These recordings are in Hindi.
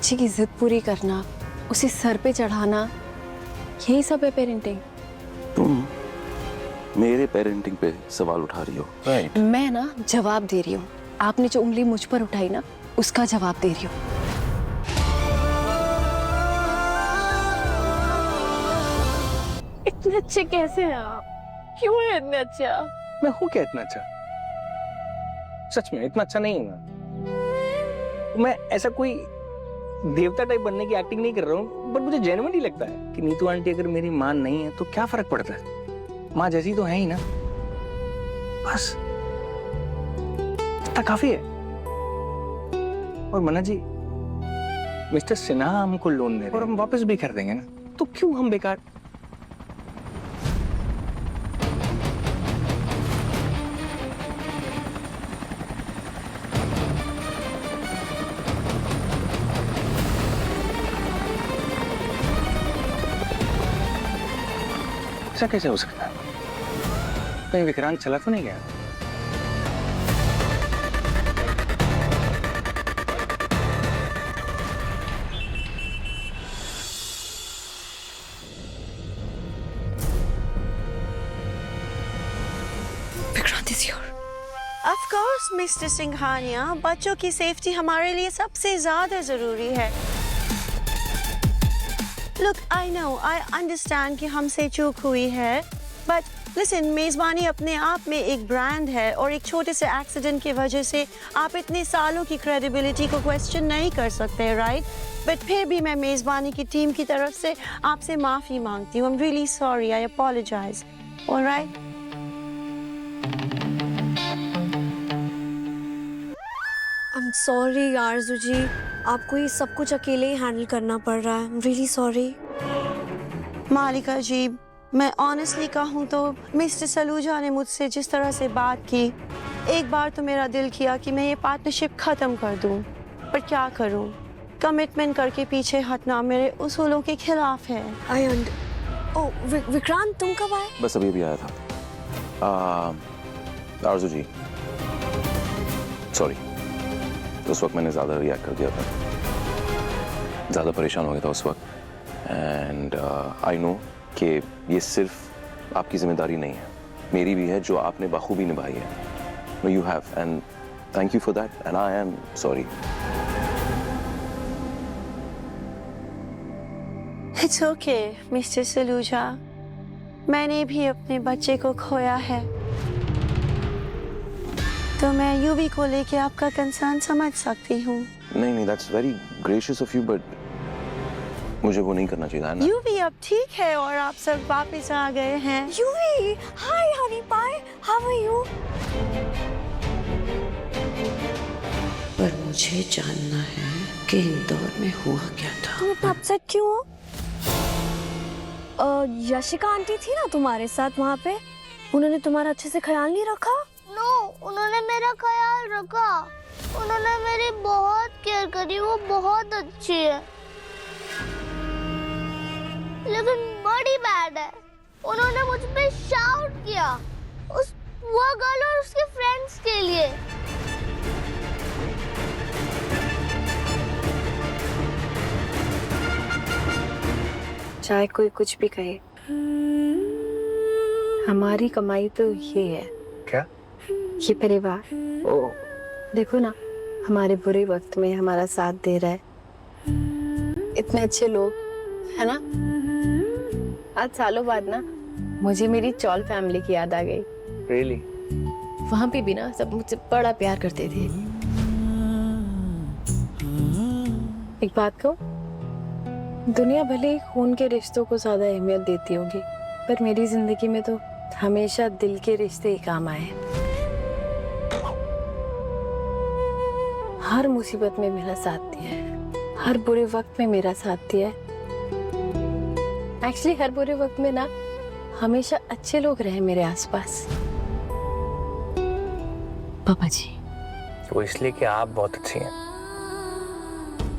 बच्चे की जिद पूरी करना, उसे सर पे चढ़ाना, यही सब है पेरेंटिंग। तुम मेरे पेरेंटिंग पे सवाल उठा रही हो, राइट? मैं ना जवाब दे रही हूँ। आपने जो उंगली मुझ पर उठाई ना, उसका जवाब दे रही हूँ। इतने अच्छे कैसे हैं आप? क्यों है इतने अच्छे आप? मैं हूँ क्या इतना अच्छा? सच में इतना अच्छा नहीं हूँ मैं ऐसा कोई देवता टाइप बनने की एक्टिंग नहीं कर रहा हूँ, बट मुझे जेन्युइनली लगता है कि नीतू आंटी अगर मेरी माँ नहीं है तो क्या फर्क पड़ता है, माँ जैसी तो है ही ना, बस इतना काफी है। और मन्ना जी, मिस्टर सिन्हा हमको लोन दे रहे हैं और हम वापस भी कर देंगे ना, तो क्यों हम बेकार। ऐसा कैसे हो सकता है? कहीं विक्रांत चला तो नहीं गया? Vikrant is your. Of course, mister Singhania, बच्चों की सेफ्टी हमारे लिए सबसे ज्यादा जरूरी है। Look, I know, I understand कि हमसे चूक हुई है, but listen, मेजबानी अपने आप में एक ब्रांड है और एक छोटे से एक्सीडेंट की वजह से आप इतने सालों की क्रेडिबिलिटी को क्वेश्चन नहीं कर सकते, राइट? बट फिर भी मैं मेजबानी की टीम की तरफ से आपसे माफी मांगती हूँ। I'm really sorry, I apologize. All right? I'm sorry आरजू जी, आपको ये सब कुछ अकेले ही हैंडल करना पड़ रहा है। I'm really sorry. मालिका जी, मैं ऑनेस्टली कहूँ तो मिस्टर सलूजा ने मुझसे जिस तरह से बात की, एक बार तो मेरा दिल किया कि मैं ये पार्टनरशिप खत्म कर दूँ, पर क्या करूँ? कमिटमेंट करके पीछे हटना मेरे उसूलों के खिलाफ है। ओह, विक्रांत तुम कब आए? बस अभी आया था। आरजू जी, सॉरी, उस वक्त मैंने ज्यादा रिएक्ट कर दिया था, ज्यादा परेशान हो गया था उस वक्त। एंड आई नो कि ये सिर्फ आपकी जिम्मेदारी नहीं है, मेरी भी है, जो आपने बखूबी निभाई है। No, you have, and thank you for that, and I am sorry. It's okay mister Saluja, मैंने भी अपने बच्चे को खोया है, तो मैं यूवी को लेके आपका कंसर्न समझ सकती हूँ। नहीं, that's very gracious of you, but मुझे वो नहीं करना चाहिए था ना। यूवी अब ठीक है और आप सब वापस आ गए हैं। Yuvi, hi honey pie, how are you? पर मुझे जानना है कि इंदौर में हुआ क्या था। तुम इतना अपसेट क्यों हो? यशिका आंटी थी ना तुम्हारे साथ वहाँ पे, उन्होंने तुम्हारा अच्छे से ख्याल नहीं रखा? नो, उन्होंने मेरा ख्याल रखा, उन्होंने मेरी बहुत केयर करी, वो बहुत अच्छी है। लेकिन बड़ी बैड है, उन्होंने मुझ पे शाउट किया, वो गर्ल और उसके फ्रेंड्स के लिए। चाहे कोई कुछ भी कहे, हमारी कमाई तो ये है। क्या? ये परिवार। ओ, देखो ना, हमारे बुरे वक्त में हमारा साथ दे रहा है, इतने अच्छे लोग, है ना? आज सालों बाद ना मुझे मेरी चौल फैमिली की याद आ गई। Really? वहां पे भी ना सब मुझसे बड़ा प्यार करते थे। एक बात कहूं, दुनिया भले ही खून के रिश्तों को ज्यादा अहमियत देती होगी, पर मेरी जिंदगी में तो हमेशा दिल के रिश्ते ही काम आए हैं। हर मुसीबत में मेरा साथ दिया है, हर बुरे वक्त में मेरा साथ दिया है। एक्चुअली हर बुरे वक्त में ना हमेशा अच्छे लोग रहे मेरे आसपास। पापा जी, वो इसलिए कि आप बहुत अच्छी हैं,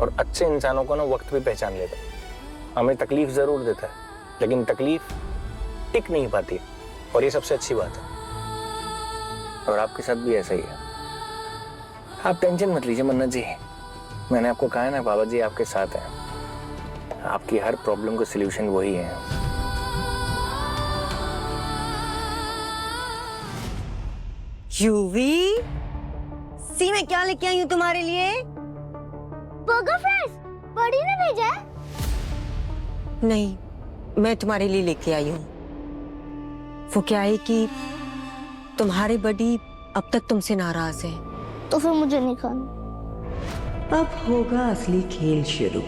और अच्छे इंसानों को ना वक्त भी पहचान लेता है। हमें तकलीफ जरूर देता है, लेकिन तकलीफ टिक नहीं पाती, और ये सबसे अच्छी बात है। और आपके साथ भी ऐसा ही है। आप टेंशन मत लीजिए मन्ना जी, मैंने आपको कहा है ना, बाबा जी आपके साथ हैं। आपकी हर प्रॉब्लम का सलूशन वही है। यूवी, सी मैं क्या लेके आई हूँ तुम्हारे लिए? बर्गर फ्राइज बड़ी ने भेजा है। नहीं, मैं तुम्हारे लिए लेके आई हूँ। वो क्या है कि तुम्हारे बडी अब तक तुमसे नाराज है। तो फिर मुझे नहीं खाना। अब होगा असली खेल शुरू।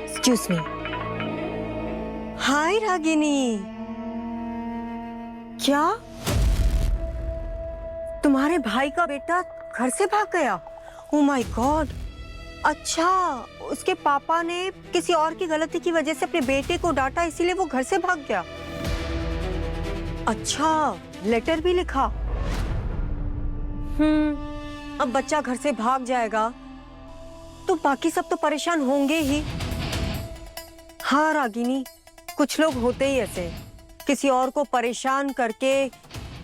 Excuse me. हाय रागिनी, क्या तुम्हारे भाई का बेटा घर से भाग गया? Oh my God. अच्छा, उसके पापा ने किसी और की गलती की वजह से अपने बेटे को डांटा, इसीलिए वो घर से भाग गया। अच्छा, लेटर भी लिखा। अब बच्चा घर से भाग जाएगा तो बाकी सब तो परेशान होंगे ही। हाँ रागिनी, कुछ लोग होते ही ऐसे, किसी और को परेशान करके,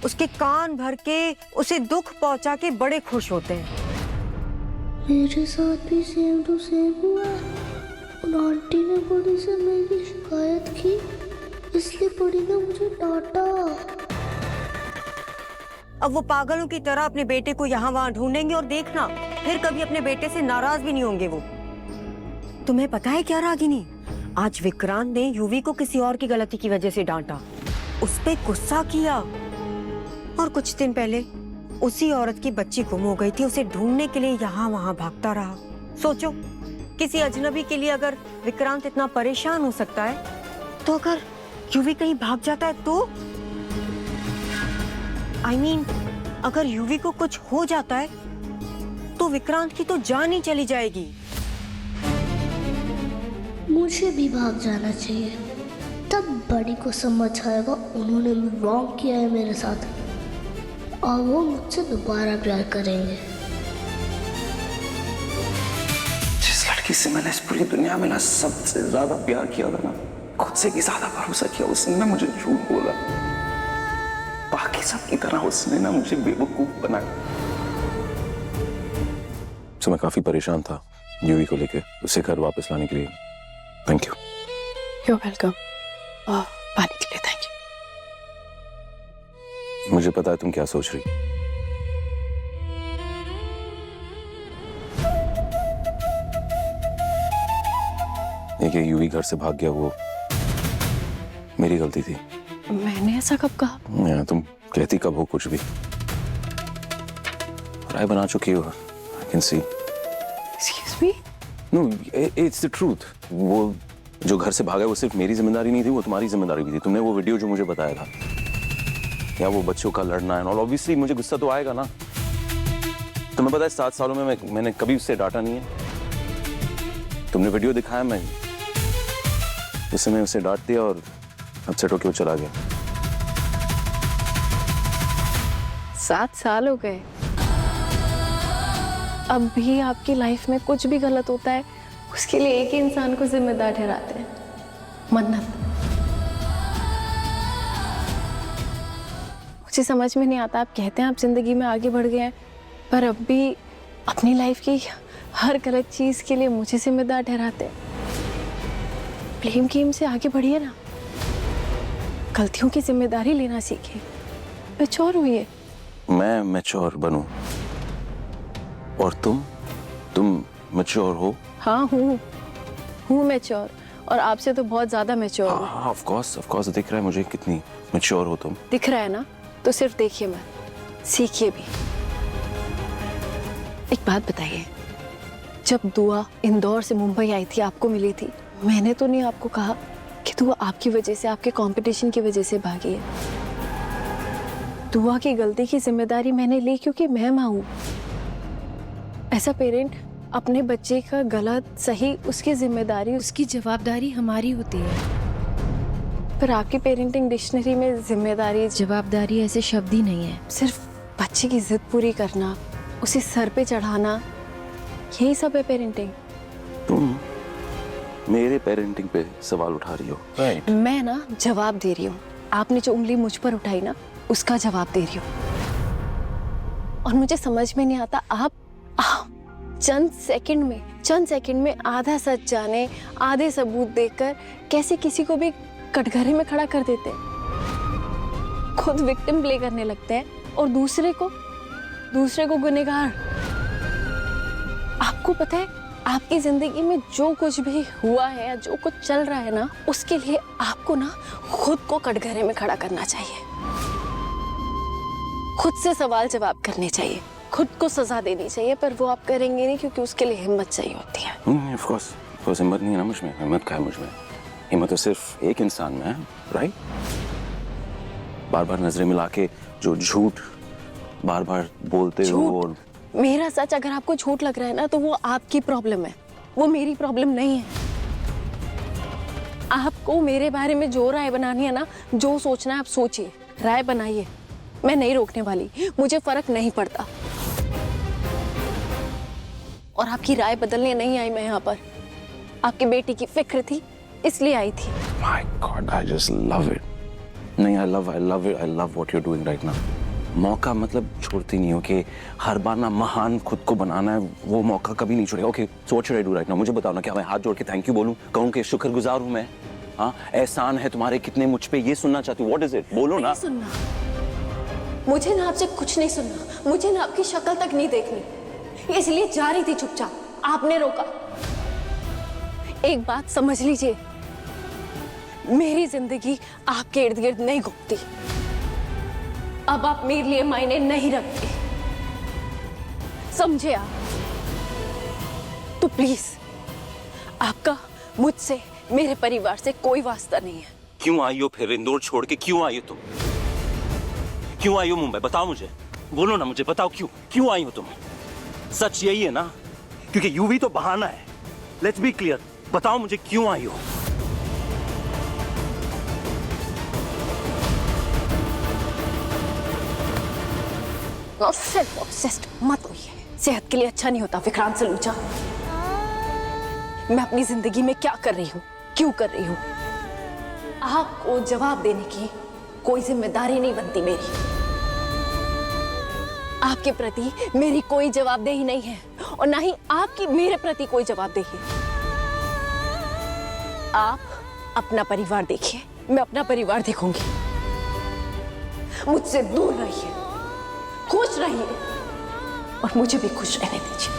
उसके कान भर के, उसे दुख पहुंचा के बड़े खुश होते हैं। मेरे साथ भी सेम टू सेम हुआ। उन आंटी ने बड़ी से मेरी शिकायत की, इसलिए बड़ी ने मुझे डांटा। अब वो पागलों की तरह अपने बेटे को यहाँ वहाँ ढूंढेंगे और देखना, फिर कभी अपने बेटे से नाराज भी नहीं होंगे वो। तुम्हें पता है क्या रागिनी, आज विक्रांत ने यूवी को किसी और की गलती की वजह से डांटा, उस पे गुस्सा किया, और कुछ दिन पहले उसी औरत की बच्ची गुम हो गई थी, उसे ढूंढने के लिए यहाँ वहाँ भागता रहा। सोचो, किसी अजनबी के लिए अगर विक्रांत इतना परेशान हो सकता है, तो अगर यूवी कहीं भाग जाता है तो I mean, अगर यूवी को कुछ हो जाता है तो विक्रांत की तो जान ही चली जाएगी। मुझे भी भाग जाना चाहिए, तब बड़ी को समझ आएगा उन्होंने रॉन्ग किया है मेरे साथ, और वो मुझसे दोबारा प्यार करेंगे। जिस लड़की से मैंने इस पूरी दुनिया में ना सबसे ज्यादा प्यार किया था ना, खुद से भी ज्यादा भरोसा किया, उसने मुझे झूठ बोला। बाकी सब की तरह उसने ना मुझे बेवकूफ बनाया। तो मैं काफी परेशान था यूवी को लेके, उसे घर वापस लाने के लिए। Thank you. You welcome. पानी के लिए थैंक यू। मुझे पता है तुम क्या सोच रही। ये कि यूवी घर से भाग गया, वो मेरी गलती थी। मैंने ऐसा कब कहा? तुम कहती कब हो कुछ भी। राय बना चुकी हो, I can see. Excuse me? No, it's the truth. वो जो घर से भागा वो सिर्फ मेरी जिम्मेदारी नहीं थी, वो तुम्हारी जिम्मेदारी भी थी। तुमने वो वीडियो जो मुझे बताया था, या वो बच्चों का लड़ना है, और ऑब्वियसली मुझे गुस्सा तो आएगा ना। तुम्हें पता है 7 सालों में मैंने कभी उससे डांटा नहीं है। तुमने वीडियो दिखाया, मैं उस समय उसे डांट दिया और अपसेट होके वो चला गया। 7 साल हो गए, अब भी आपकी लाइफ में कुछ भी गलत होता है उसके लिए एक ही इंसान को जिम्मेदार ठहराते हैं, मन्नत। मुझे समझ में नहीं आता, आप कहते हैं आप जिंदगी में आगे बढ़ गए हैं, पर अब भी अपनी लाइफ की हर गलत चीज के लिए मुझे जिम्मेदार ठहराते हैं। ब्लेम गेम से आगे बढ़िए ना, गलतियों की जिम्मेदारी लेना सीखिए, मैच्योर हुई। मैं मैच्योर बनूं और तुम मैच्योर हो? हाँ, हूँ मैच्योर, और आपसे तो बहुत ज्यादा मैच्योर हूँ। ऑफ कोर्स दिख रहा है मुझे कितनी मैच्योर हो तुम। दिख रहा है ना, तो सिर्फ देखिए मत, सीखिए भी। एक बात बताइए, जब दुआ इंदौर से मुंबई आई थी, आपको मिली थी, मैंने तो नहीं आपको कहा कि दुआ आपकी वजह से, आपके कंपटीशन की वजह से भागी है। दुआ की गलती की जिम्मेदारी मैंने ली क्योंकि मैं माँ हूँ। ऐसा पेरेंट अपने बच्चे का गलत सही, उसकी जिम्मेदारी, उसकी जवाबदारी हमारी होती है। पर आपकी पेरेंटिंग डिक्शनरी में जिम्मेदारी, जवाबदारी ऐसे शब्द ही नहीं है। सिर्फ बच्चे की जिद पूरी करना, उसे सर पे चढ़ाना, यही सब है पेरेंटिंग। तुम मेरे पेरेंटिंग पे सवाल उठा रही हो, राइट? मैं ना जवाब दे रही हूँ। आपने जो उंगली मुझ पर उठाई ना, उसका जवाब दे रही हूँ। और मुझे समझ में नहीं आता आप चंद सेकंड में आधा सच जाने, आधे सबूत देकर कैसे किसी को भी कटघरे में खड़ा कर देते हैं। खुद विक्टिम प्ले करने लगते हैं और दूसरे को गुनहगार। आपको पता है, आपकी जिंदगी में जो कुछ भी हुआ है या जो कुछ चल रहा है ना, उसके लिए आपको ना खुद को कटघरे में खड़ा करना चाहिए। खुद से सवाल जवाब करने चाहिए, खुद को सजा देनी चाहिए, पर वो आप करेंगे नहीं क्योंकि उसके लिए हिम्मत चाहिए होती है। ऑफ कोर्स हिम्मत नहीं है ना मुझ में। हिम्मत क्या है मुझ में? हिम्मत तो सिर्फ एक इंसान में है, राइट? बार बार नजरें मिला के जो झूठ बार बार बोलते हो। और मेरा सच अगर आपको झूठ लग रहा है ना, तो वो आपकी प्रॉब्लम है, वो मेरी प्रॉब्लम नहीं है। आपको मेरे बारे में जो राय बनानी है ना, जो सोचना है आप सोचिए, राय बनाइए, मैं नहीं रोकने वाली, मुझे फर्क नहीं पड़ता। और आपकी राय बदलने नहीं आई मैं यहाँ पर, आपके बेटी की फिक्र थी इसलिए आई थी। My God, I just love it. नहीं, I love what you're doing right now. मौका मतलब छोड़ती नहीं हो कि हर बार ना महान खुद को बनाना है, वो मौका कभी नहीं छोड़ेगा। Okay, so what should I do right now? मुझे बताओ ना, क्या मैं हाथ जोड़ के थैंक यू बोलूं, कहूं कि शुक्रगुजार हूं मैं? हाँ, एहसान है तुम्हारे कितने मुझ पे, ये सुनना चाहती हूँ? What is it? बोलो ना। सुनना, मुझे ना आपसे कुछ नहीं सुनना, मुझे ना आपकी शक्ल तक नहीं देखनी, इसलिए जा रही थी चुपचाप, आपने रोका। एक बात समझ लीजिए, मेरी जिंदगी आपके इर्द गिर्द नहीं घूमती, अब आप मेरे लिए मायने नहीं रखते, समझे आप? तो प्लीज, आपका मुझसे, मेरे परिवार से कोई वास्ता नहीं है। क्यों आई हो फिर इंदौर छोड़ के? क्यों आई हो तुम? क्यों आई हो मुंबई? बताओ मुझे, बोलो ना मुझे, बताओ क्यों आई हो तुम? सच यही है ना? क्योंकि यू भी तो बहाना है। लेट्स बी क्लियर, बताओ मुझे क्यों आई हो? सेल्फ ऑब्सेस्ड मत होइए, सेहत के लिए अच्छा नहीं होता विक्रांत सलूजा। मैं अपनी जिंदगी में क्या कर रही हूँ, क्यों कर रही हूँ, आपको जवाब देने की कोई जिम्मेदारी नहीं बनती मेरी। आपके प्रति मेरी कोई जवाबदेही नहीं है और ना ही आपकी मेरे प्रति कोई जवाबदेही। आप अपना परिवार देखिए, मैं अपना परिवार देखूंगी। मुझसे दूर रहिए, खुश रहिए और मुझे भी खुश रहने दीजिए।